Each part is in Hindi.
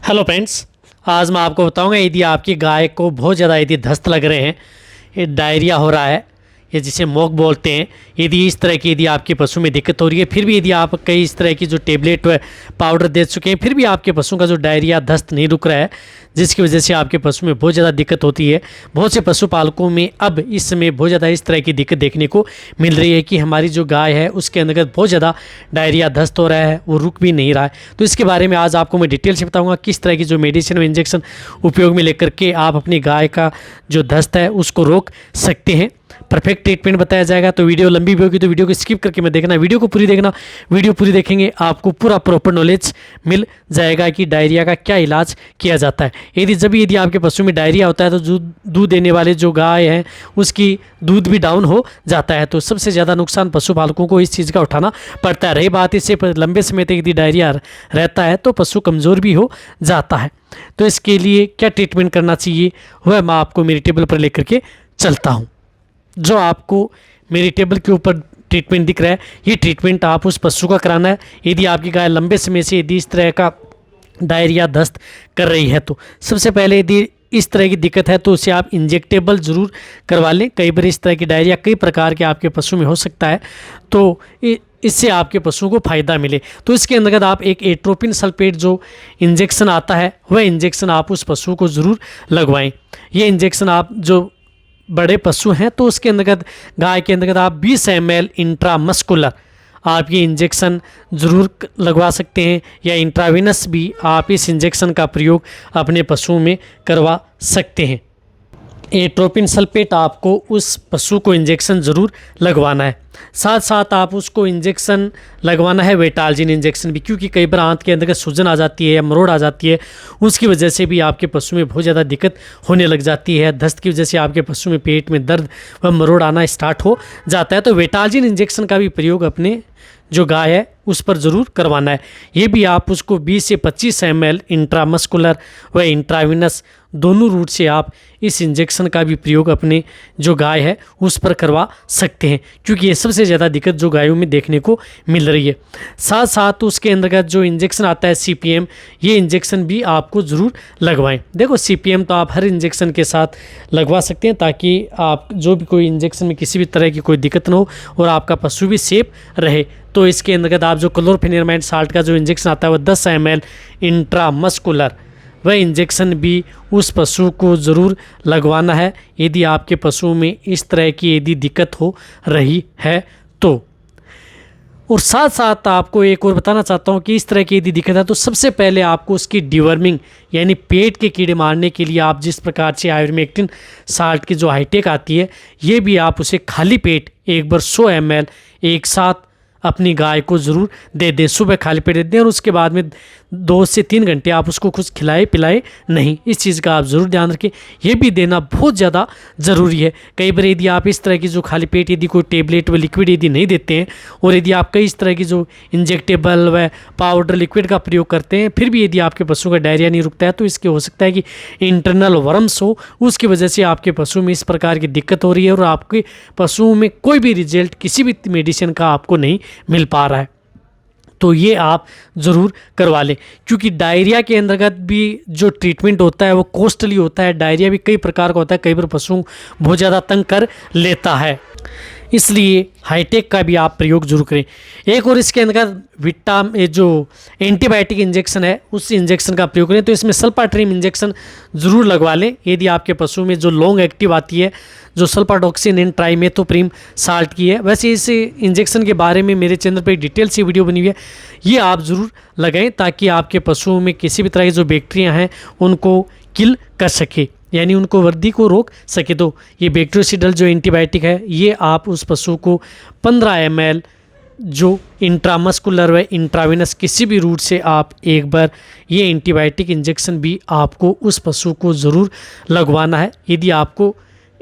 हेलो फ्रेंड्स, आज मैं आपको बताऊंगा यदि आपकी गाय को बहुत ज़्यादा यदि दस्त लग रहे हैं, ये डायरिया हो रहा है, ये जिसे मोक बोलते हैं, यदि इस तरह की यदि आपके पशु में दिक्कत हो रही है, फिर भी यदि आप कई इस तरह की जो टेबलेट व पाउडर दे चुके हैं, फिर भी आपके पशु का जो डायरिया दस्त नहीं रुक रहा है, जिसकी वजह से आपके पशु में बहुत ज़्यादा दिक्कत होती है। बहुत से पशुपालकों में अब इस समय बहुत ज़्यादा इस तरह की दिक्कत देखने को मिल रही है कि हमारी जो गाय है उसके अंतर्गत बहुत ज़्यादा डायरिया दस्त हो रहा है, वो रुक भी नहीं रहा है। तो इसके बारे में आज आपको मैं डिटेल से बताऊंगा किस तरह की जो मेडिसिन और इंजेक्शन उपयोग में लेकर के आप अपनी गाय का जो दस्त है उसको रोक सकते हैं। परफेक्ट ट्रीटमेंट बताया जाएगा। तो वीडियो लंबी भी होगी तो वीडियो को स्किप करके मत देखना, वीडियो को पूरी देखना। वीडियो पूरी देखेंगे आपको पूरा प्रॉपर नॉलेज मिल जाएगा कि डायरिया का क्या इलाज किया जाता है। यदि आपके पशु में डायरिया होता है तो जो दूध देने वाले जो गाय हैं उसकी दूध भी डाउन हो जाता है। तो सबसे ज़्यादा नुकसान पशुपालकों को इस चीज़ का उठाना पड़ता है। रही बात इससे लंबे समय तक यदि डायरिया रहता है तो पशु कमज़ोर भी हो जाता है। तो इसके लिए क्या ट्रीटमेंट करना चाहिए वह मैं आपको मेरी टेबल पर लेकर के चलता हूँ। जो आपको मेरी टेबल के ऊपर ट्रीटमेंट दिख रहा है, ये ट्रीटमेंट आप उस पशु का कराना है। यदि आपकी गाय लंबे समय से यदि इस तरह का डायरिया दस्त कर रही है तो सबसे पहले यदि इस तरह की दिक्कत है तो उसे आप इंजेक्टेबल ज़रूर करवा लें। कई बार इस तरह की डायरिया कई प्रकार के आपके पशु में हो सकता है, तो इससे आपके पशुओं को फ़ायदा मिले। तो इसके अंतर्गत आप एक एट्रोपिन सल्फेट जो इंजेक्शन आता है वह इंजेक्शन आप उस पशु को ज़रूर लगवाएं। ये इंजेक्शन आप जो बड़े पशु हैं तो उसके अंतर्गत गाय के अंतर्गत आप 20 ml इंट्रामस्कुलर आप ये इंजेक्शन ज़रूर लगवा सकते हैं, या इंट्रावेनस भी आप इस इंजेक्शन का प्रयोग अपने पशुओं में करवा सकते हैं। एट्रोपिन सल्फेट आपको उस पशु को इंजेक्शन ज़रूर लगवाना है। साथ साथ आप उसको इंजेक्शन लगवाना है वेटालजिन इंजेक्शन भी, क्योंकि कई बार आंत के अंदर सूजन आ जाती है या मरोड़ आ जाती है, उसकी वजह से भी आपके पशु में बहुत ज़्यादा दिक्कत होने लग जाती है। दस्त की वजह से आपके पशु में पेट में दर्द व मरोड़ आना स्टार्ट हो जाता है। तो वेटालजिन इंजेक्शन का भी प्रयोग अपने जो गाय है उस पर ज़रूर करवाना है। ये भी आप उसको 20 से 25 ml इंट्रामस्कुलर व इंट्रावेनस दोनों रूट से आप इस इंजेक्शन का भी प्रयोग अपने जो गाय है उस पर करवा सकते हैं, क्योंकि ये सबसे ज़्यादा दिक्कत जो गायों में देखने को मिल रही है। साथ साथ उसके अंतर्गत जो इंजेक्शन आता है CPM, ये इंजेक्शन भी आपको ज़रूर लगवाएं। देखो CPM तो आप हर इंजेक्शन के साथ लगवा सकते हैं ताकि आप जो भी कोई इंजेक्शन में किसी भी तरह की कोई दिक्कत ना हो और आपका पशु भी सेफ रहे। तो इसके अंतर्गत आप जो क्लोरफेनिरामाइड साल्ट का जो इंजेक्शन आता है वह 10 ml इंट्रामस्कुलर वह इंजेक्शन भी उस पशु को ज़रूर लगवाना है यदि आपके पशुओं में इस तरह की यदि दिक्कत हो रही है तो। और साथ साथ आपको एक और बताना चाहता हूँ कि इस तरह की यदि दिक्कत है तो सबसे पहले आपको उसकी डिवर्मिंग यानी पेट के कीड़े मारने के लिए आप जिस प्रकार से आयुर्मेक्टिन साल्ट की जो हाईटेक आती है ये भी आप उसे खाली पेट एक बार 100 ml एक साथ अपनी गाय को ज़रूर दे दें। सुबह खाली पेट दे दें और उसके बाद में 2 से 3 घंटे आप उसको कुछ खिलाए पिलाए नहीं। इस चीज़ का आप ज़रूर ध्यान रखें, ये भी देना बहुत ज़्यादा ज़रूरी है। कई बार यदि आप इस तरह की जो खाली पेट यदि कोई टेबलेट व लिक्विड यदि नहीं देते हैं और यदि आप कई इस तरह की जो इंजेक्टेबल व पाउडर लिक्विड का प्रयोग करते हैं फिर भी यदि आपके पशु का डायरिया नहीं रुकता है तो इसके हो सकता है कि इंटरनल वर्म्स हो, उसकी वजह से आपके पशु में इस प्रकार की दिक्कत हो रही है और आपके पशुओं में कोई भी रिजल्ट किसी भी मेडिसिन का आपको नहीं मिल पा रहा है। तो ये आप ज़रूर करवा लें, क्योंकि डायरिया के अंतर्गत भी जो ट्रीटमेंट होता है वो कॉस्टली होता है। डायरिया भी कई प्रकार का होता है, कई बार पशु बहुत ज़्यादा तंग कर लेता है, इसलिए हाईटेक का भी आप प्रयोग जरूर करें। एक और इसके अंदर जो एंटीबायोटिक इंजेक्शन है उस इंजेक्शन का प्रयोग करें। तो इसमें सल्फाट्रीम इंजेक्शन ज़रूर लगवा लें यदि आपके पशु में जो लॉन्ग एक्टिव आती है जो सल्फाडॉक्सिन एंड ट्राइमेथोप्रिम साल्ट की है। वैसे इस इंजेक्शन के बारे में मेरे चैनल पर एक डिटेल सी वीडियो बनी हुई है, ये आप ज़रूर लगाएं ताकि आपके पशुओं में किसी भी तरह की जो बैक्टीरिया हैं उनको किल कर सके, यानी उनको वृद्धि को रोक सके। तो ये बैक्टीरियोसिडल जो एंटीबायोटिक है ये आप उस पशु को 15 ml जो इंट्रामस्कुलर व इंट्रावेनस किसी भी रूट से आप एक बार ये एंटीबायोटिक इंजेक्शन भी आपको उस पशु को ज़रूर लगवाना है यदि आपको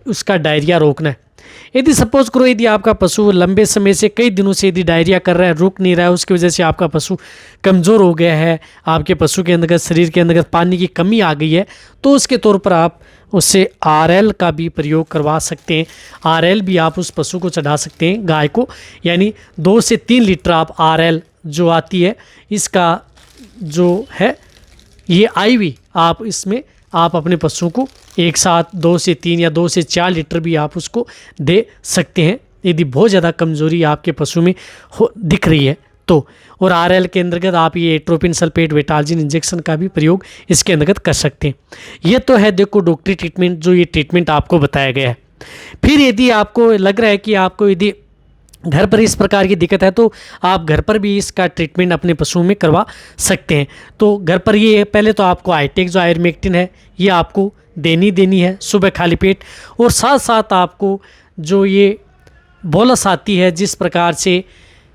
उसका डायरिया रोकना है। यदि सपोज करो यदि आपका पशु लंबे समय से कई दिनों से यदि डायरिया कर रहा है, रुक नहीं रहा है, उसकी वजह से आपका पशु कमज़ोर हो गया है, आपके पशु के अंदर शरीर के अंदर पानी की कमी आ गई है, तो उसके तौर पर आप उससे RL का भी प्रयोग करवा सकते हैं। RL भी आप उस पशु को चढ़ा सकते हैं गाय को, यानी 2 से 3 लीटर आप RL जो आती है इसका जो है ये IV आप इसमें आप अपने पशु को एक साथ 2 से 3 या 2 से 4 लीटर भी आप उसको दे सकते हैं यदि बहुत ज़्यादा कमज़ोरी आपके पशु में दिख रही है तो। और RL के अंतर्गत आप ये एट्रोपिन सल्फेट वेटाल्जिन इंजेक्शन का भी प्रयोग इसके अंतर्गत कर सकते हैं। ये तो है देखो डॉक्टरी ट्रीटमेंट, जो ये ट्रीटमेंट आपको बताया गया है। फिर यदि आपको लग रहा है कि आपको यदि घर पर इस प्रकार की दिक्कत है तो आप घर पर भी इसका ट्रीटमेंट अपने पशुओं में करवा सकते हैं। तो घर पर ये पहले तो आपको आइटेक जो आयुर्मेक्टिन है ये आपको देनी है सुबह खाली पेट, और साथ साथ आपको जो ये बोलस आती है जिस प्रकार से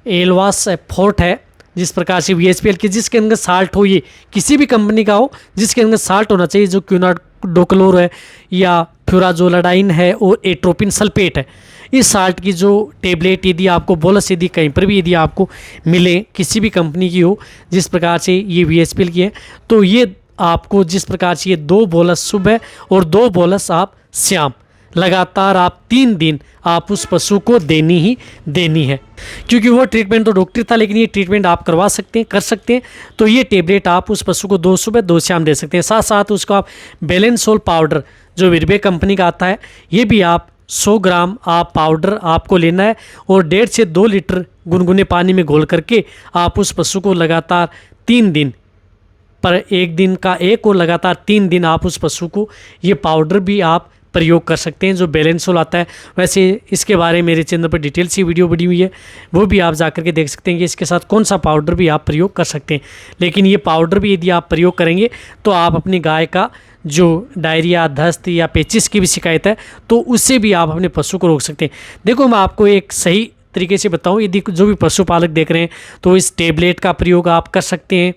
एलवास फोर्ट है, जिस प्रकार से VSPL की जिसके अंदर साल्ट हो, ये किसी भी कंपनी का हो जिसके अंदर साल्ट होना चाहिए, जो क्विनाडोक्लोर है या फ्यूराजोलाडाइन है और एट्रोपिन सल्फेट है, इस साल्ट की जो टेबलेट यदि आपको बोलस यदि कहीं पर भी यदि आपको मिले किसी भी कंपनी की हो जिस प्रकार से ये VSPL की है, तो ये आपको जिस प्रकार से ये 2 बोलस सुबह और 2 बोलस आप शाम लगातार आप 3 दिन आप उस पशु को देनी है। क्योंकि वो ट्रीटमेंट तो डॉक्टर था, लेकिन ये ट्रीटमेंट आप करवा सकते हैं, कर सकते हैं। तो ये टेबलेट आप उस पशु को 2 सुबह 2 शाम दे सकते हैं। साथ साथ उसको आप बैलेंसोल पाउडर जो विरबे कंपनी का आता है, ये भी आप 100 ग्राम आप पाउडर आपको लेना है और 1.5 से 2 लीटर गुनगुने पानी में घोल करके आप उस पशु को लगातार 3 दिन पर, एक दिन का एक और लगातार 3 दिन आप उस पशु को ये पाउडर भी आप प्रयोग कर सकते हैं जो बैलेंसोल आता है। वैसे इसके बारे में मेरे चैनल पर डिटेल सी वीडियो बनी हुई है, वो भी आप जाकर के देख सकते हैं कि इसके साथ कौन सा पाउडर भी आप प्रयोग कर सकते हैं। लेकिन ये पाउडर भी यदि आप प्रयोग करेंगे तो आप अपनी गाय का जो डायरिया, दस्त या पेचिस की भी शिकायत है तो उससे भी आप अपने पशु को रोक सकते हैं। देखो मैं आपको एक सही तरीके से बताऊं, यदि जो भी पशुपालक देख रहे हैं तो इस टेबलेट का प्रयोग आप कर सकते हैं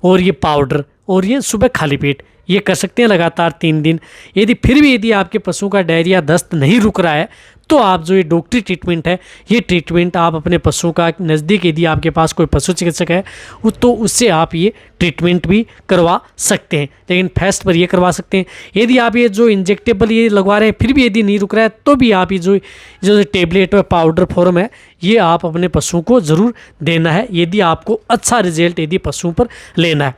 और ये पाउडर और ये सुबह खाली पेट ये कर सकते हैं लगातार 3 दिन। यदि फिर भी यदि आपके पशु का डायरिया दस्त नहीं रुक रहा है तो आप जो ये डॉक्टरी ट्रीटमेंट है, ये ट्रीटमेंट आप अपने पशु का नज़दीक यदि आपके पास कोई पशु चिकित्सक है तो उससे आप ये ट्रीटमेंट भी करवा सकते हैं। लेकिन फास्ट पर ये करवा सकते हैं। यदि आप ये जो इंजेक्टेबल ये लगवा रहे हैं फिर भी यदि नहीं रुक रहा है तो भी आप ये जो टेबलेट और पाउडर फॉर्म है ये आप अपने पशु को ज़रूर देना है यदि आपको अच्छा रिजल्ट यदि पशुओं पर लेना है।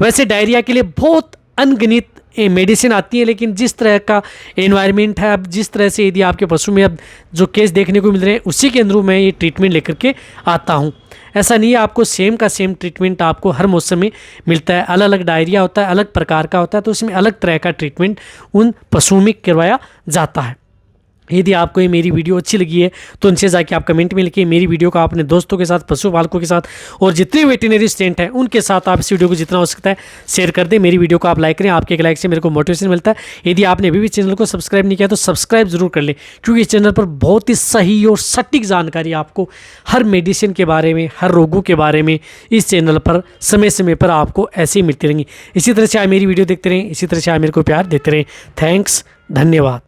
वैसे डायरिया के लिए बहुत अनगिनत मेडिसिन आती है, लेकिन जिस तरह का एनवायरनमेंट है, अब जिस तरह से यदि आपके पशु में अब जो केस देखने को मिल रहे हैं उसी के अंदर मैं ये ट्रीटमेंट लेकर के आता हूँ। ऐसा नहीं है आपको सेम का सेम ट्रीटमेंट आपको हर मौसम में मिलता है। अलग अलग डायरिया होता है, अलग प्रकार का होता है, तो उसमें अलग तरह का ट्रीटमेंट उन पशुओं में करवाया जाता है। यदि आपको ये मेरी वीडियो अच्छी लगी है तो उनसे जाके आप कमेंट में लिखिए। मेरी वीडियो को अपने दोस्तों के साथ, पशुपालकों के साथ और जितने वेटरनरी स्टूडेंट हैं उनके साथ आप इस वीडियो को जितना हो सकता है शेयर कर दें। मेरी वीडियो को आप लाइक करें, आपके एक लाइक से मेरे को मोटिवेशन मिलता है। यदि आपने अभी भी चैनल को सब्सक्राइब नहीं किया तो सब्सक्राइब जरूर कर लें, क्योंकि इस चैनल पर बहुत ही सही और सटीक जानकारी आपको हर मेडिसिन के बारे में, हर रोगों के बारे में इस चैनल पर समय समय पर आपको ऐसे ही मिलती रहेंगी। इसी तरह से आप मेरी वीडियो देखते रहें, इसी तरह से आप मेरे को प्यार देते रहें। थैंक्स, धन्यवाद।